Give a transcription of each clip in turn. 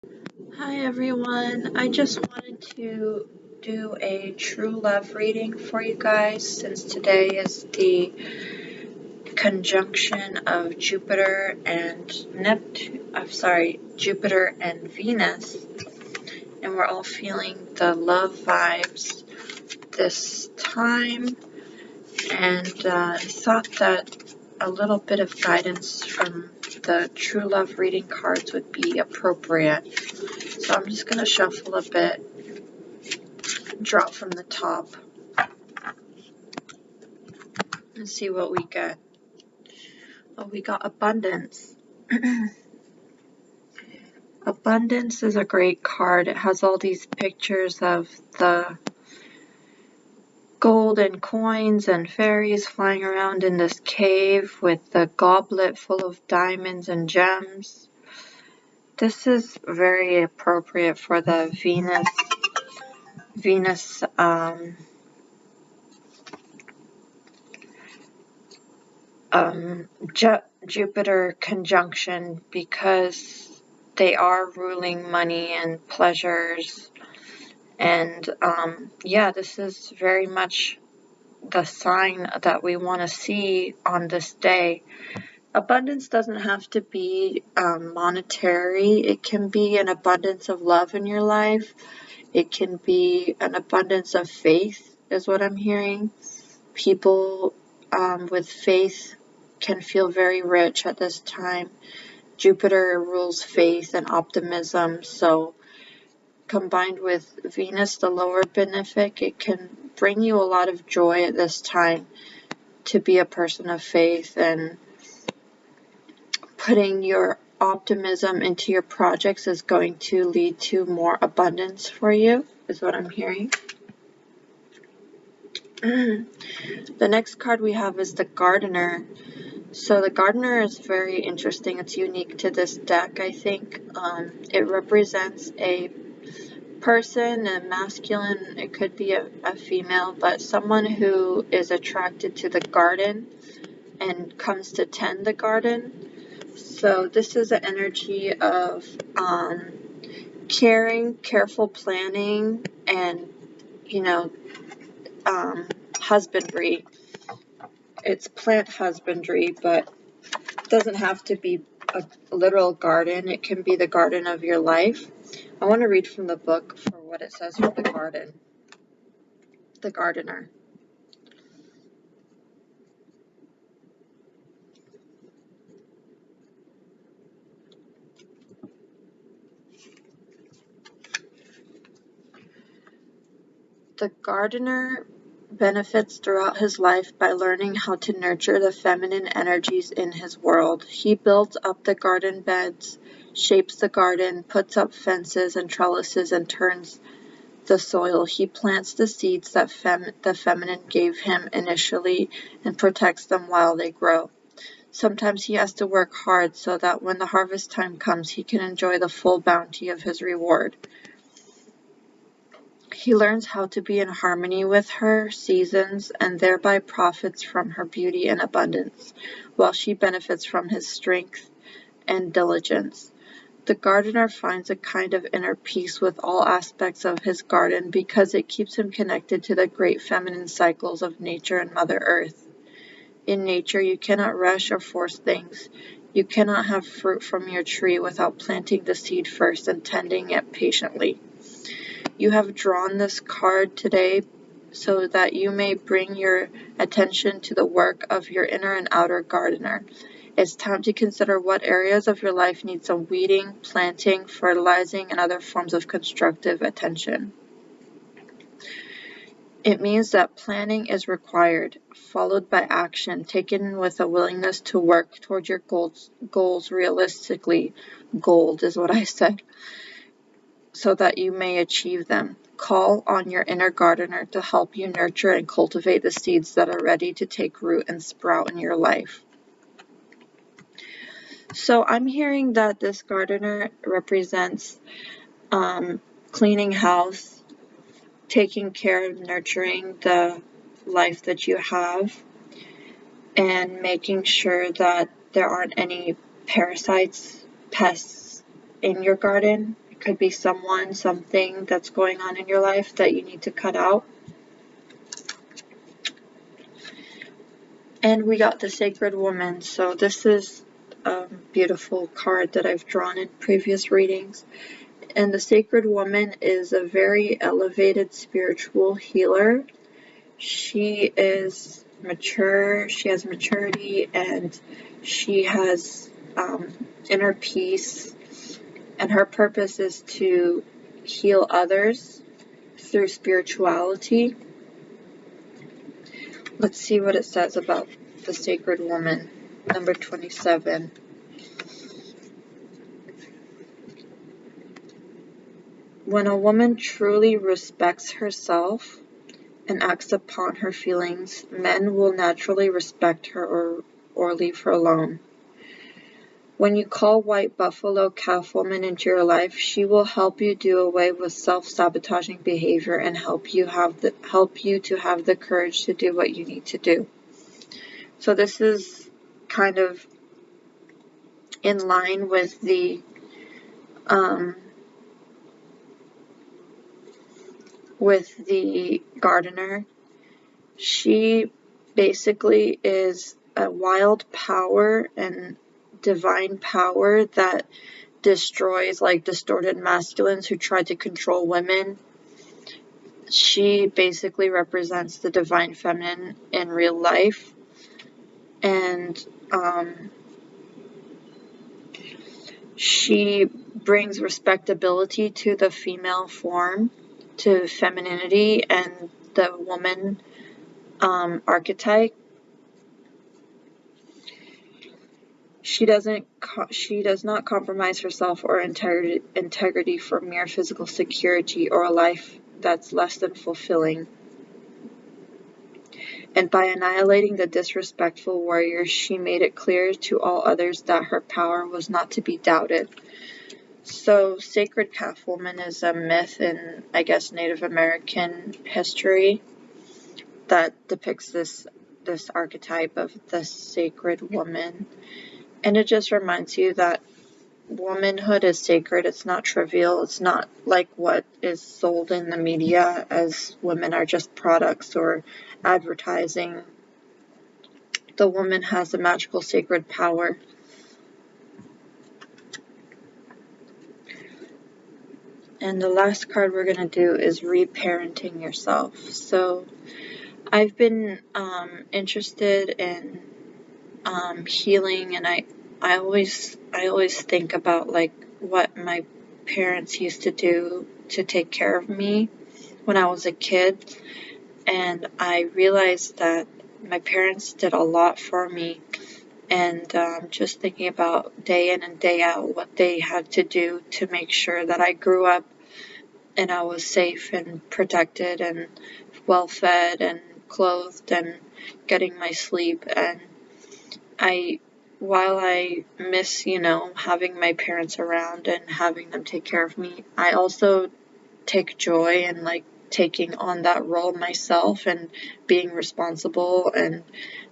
Hi everyone, I just wanted to do a true love reading for you guys since today is the conjunction of Jupiter and Jupiter and Venus, and we're all feeling the love vibes this time, and I thought that a little bit of guidance from the true love reading cards would be appropriate. So I'm just going to shuffle a bit, draw from the top, and see what we get. Oh, we got abundance. Abundance is a great card. It has all these pictures of the gold and coins and fairies flying around in this cave with the goblet full of diamonds and gems. This is very appropriate for the Venus Jupiter conjunction, because they are ruling money and pleasures. And yeah, this is very much the sign that we want to see on this day. Abundance doesn't have to be monetary. It can be an abundance of love in your life. It can be an abundance of faith, is what I'm hearing. People with faith can feel very rich at this time. Jupiter rules faith and optimism, so combined with Venus, the lower benefic, it can bring you a lot of joy at this time to be a person of faith, and putting your optimism into your projects is going to lead to more abundance for you, is what I'm hearing. The next card we have is the Gardener. So the Gardener is very interesting. It's unique to this deck, I think. It represents a person, a masculine, it could be a female, but someone who is attracted to the garden and comes to tend the garden. So this is an energy of caring, careful planning, and, husbandry. It's plant husbandry, but it doesn't have to be a literal garden. It can be the garden of your life. I want to read from the book for what it says for the garden. The Gardener. The gardener benefits throughout his life by learning how to nurture the feminine energies in his world. He builds up the garden beds, shapes the garden, puts up fences and trellises, and turns the soil. He plants the seeds that the feminine gave him initially and protects them while they grow. Sometimes he has to work hard so that when the harvest time comes, he can enjoy the full bounty of his reward. He learns how to be in harmony with her seasons and thereby profits from her beauty and abundance, while she benefits from his strength and diligence. The gardener finds a kind of inner peace with all aspects of his garden because it keeps him connected to the great feminine cycles of nature and Mother Earth. In nature, you cannot rush or force things. You cannot have fruit from your tree without planting the seed first and tending it patiently. You have drawn this card today so that you may bring your attention to the work of your inner and outer gardener. It's time to consider what areas of your life need some weeding, planting, fertilizing, and other forms of constructive attention. It means that planning is required, followed by action, taken with a willingness to work toward your goals realistically. Gold is what I said. So that you may achieve them. Call on your inner gardener to help you nurture and cultivate the seeds that are ready to take root and sprout in your life. So I'm hearing that this gardener represents cleaning house, taking care of nurturing the life that you have, and making sure that there aren't any parasites, pests in your garden. Could be someone, something that's going on in your life that you need to cut out. And we got the Sacred Woman. So this is a beautiful card that I've drawn in previous readings. And the Sacred Woman is a very elevated spiritual healer. She is mature, she has maturity, and she has inner peace. And her purpose is to heal others through spirituality. Let's see what it says about the Sacred Woman, number 27. When a woman truly respects herself and acts upon her feelings, men will naturally respect her or leave her alone. When you call White Buffalo Calf Woman into your life, she will help you do away with self-sabotaging behavior and help you to have the courage to do what you need to do. So this is kind of in line with the gardener. She basically is a wild power and divine power that destroys like distorted masculines who try to control women. She basically represents the divine feminine in real life, and she brings respectability to the female form, to femininity and the woman archetype. She does not compromise herself or integrity for mere physical security or a life that's less than fulfilling. And by annihilating the disrespectful warriors, she made it clear to all others that her power was not to be doubted. So, Sacred Calf Woman is a myth in, I guess, Native American history that depicts this archetype of the sacred woman. And it just reminds you that womanhood is sacred. It's not trivial. It's not like what is sold in the media as women are just products or advertising. The woman has a magical sacred power. And the last card we're going to do is reparenting yourself. So I've been interested in healing, and I always think about like what my parents used to do to take care of me when I was a kid, and I realized that my parents did a lot for me, and just thinking about day in and day out what they had to do to make sure that I grew up and I was safe and protected and well fed and clothed and getting my sleep. And while I miss, having my parents around and having them take care of me, I also take joy in like taking on that role myself and being responsible and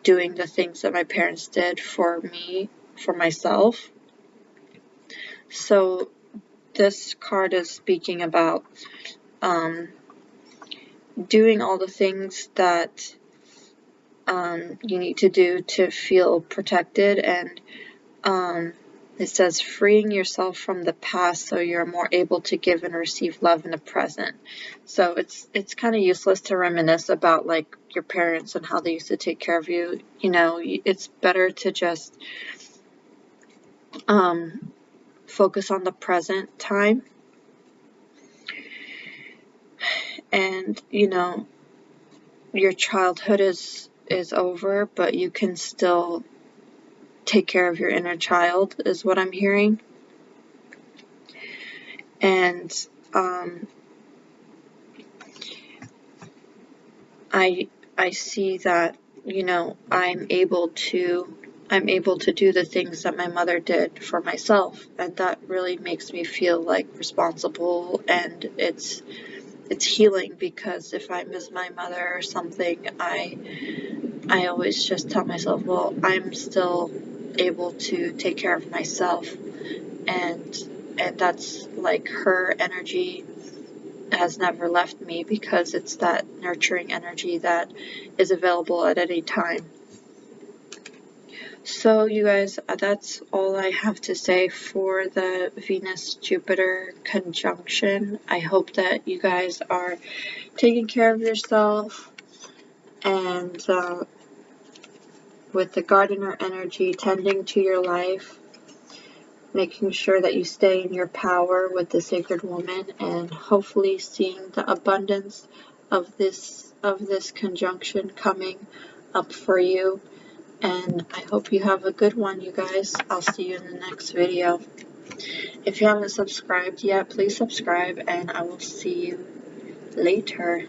doing the things that my parents did for me, for myself. So this card is speaking about doing all the things that you need to do to feel protected, and it says freeing yourself from the past so you're more able to give and receive love in the present. So it's kind of useless to reminisce about like your parents and how they used to take care of you. It's better to just focus on the present time. And your childhood is over, but you can still take care of your inner child, is what I'm hearing. And I see that I'm able to do the things that my mother did for myself, and that really makes me feel like responsible, and it's healing, because if I miss my mother or something, I always just tell myself, well, I'm still able to take care of myself, and and that's like her energy has never left me, because it's that nurturing energy that is available at any time. So you guys, that's all I have to say for the Venus-Jupiter conjunction. I hope that you guys are taking care of yourself, and with the gardener energy, tending to your life, making sure that you stay in your power with the sacred woman, and hopefully seeing the abundance of this conjunction coming up for you. And I hope you have a good one, you guys. I'll see you in the next video. If you haven't subscribed yet, please subscribe, and I will see you later.